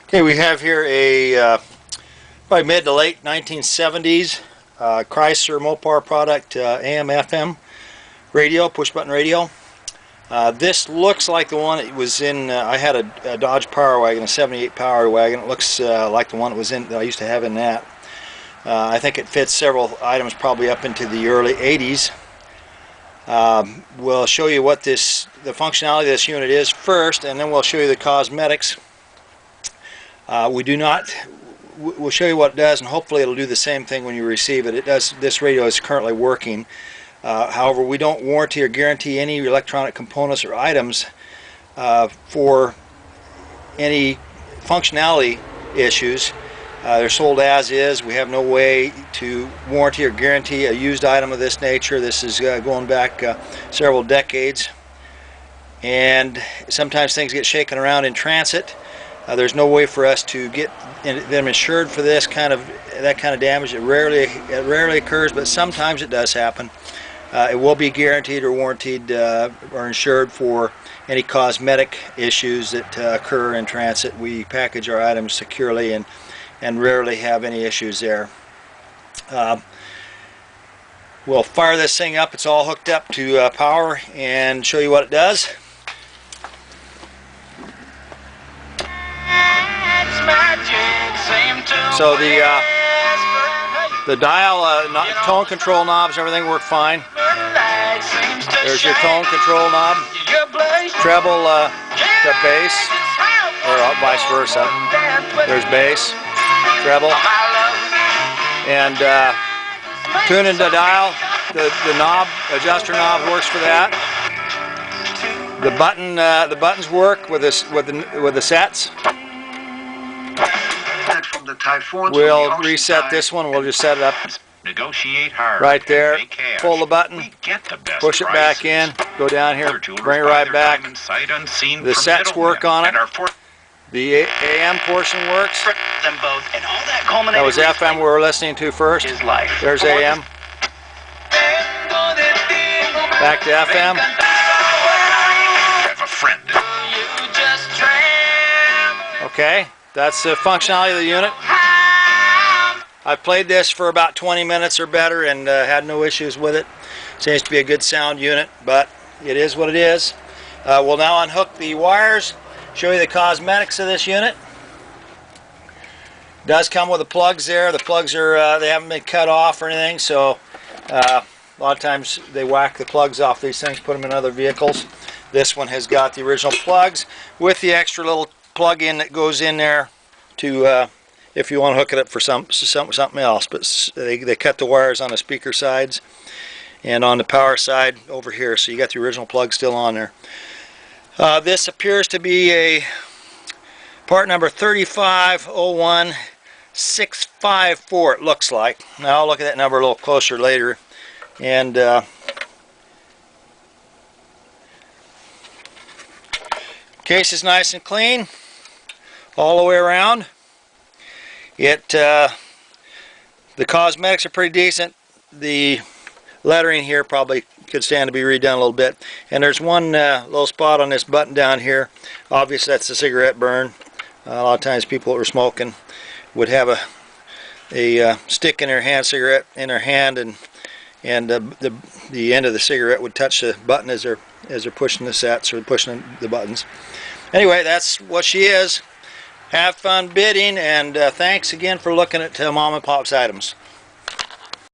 Okay, we have here a probably mid to late 1970s Chrysler Mopar product, AM/FM radio, push button radio. This looks like the one that was in, I had a Dodge Power Wagon, a 78 Power Wagon. It looks like the one that was in, that I used to have in that. I think it fits several items probably up into the early 80s. We'll show you what the functionality of this unit is first, and then we'll show you the cosmetics. We'll show you what it does, and hopefully it'll do the same thing when you receive it. It does. This radio is currently working. However, we don't warranty or guarantee any electronic components or items for any functionality issues. They're sold as is. We have no way to warranty or guarantee a used item of this nature. This is going back several decades, and sometimes things get shaken around in transit. There's no way for us to get them insured for that kind of damage. It rarely occurs, but sometimes it does happen. It will be guaranteed or warranted or insured for any cosmetic issues that occur in transit. We package our items securely and rarely have any issues there. We'll fire this thing up. It's all hooked up to power and show you what it does. So the dial, tone control knobs, everything work fine. There's your tone control knob, treble to bass, or vice versa. There's bass, treble, and tuning the dial. The knob, adjuster knob, works for that. The buttons work with the sets. We'll reset this one. We'll just set it up right there. Pull the button, push it back in, go down here, bring it right back. The sets work on it. The AM portion works. That was FM we were listening to first. There's AM. Back to FM. Okay. That's the functionality of the unit. I've played this for about 20 minutes or better and had no issues with it. Seems to be a good sound unit, but it is what it is. We'll now unhook the wires, show you the cosmetics of this unit. It does come with the plugs there. The plugs are they haven't been cut off or anything, so a lot of times they whack the plugs off these things, put them in other vehicles. This one has got the original plugs with the extra little plug-in that goes in there to if you want to hook it up for something else. But they cut the wires on the speaker sides and on the power side over here, so you got the original plug still on there. This appears to be a part number 3501654. It looks like. Now I'll look at that number a little closer later. And case is nice and clean all the way around. The cosmetics are pretty decent. The lettering here probably could stand to be redone a little bit. And there's one little spot on this button down here. Obviously that's a cigarette burn. A lot of times people that were smoking would have a stick in their hand, cigarette in their hand, and the end of the cigarette would touch the button as they're pushing the sets or pushing the buttons. Anyway, that's what she is. Have fun bidding, and thanks again for looking at Mom and Pop's items.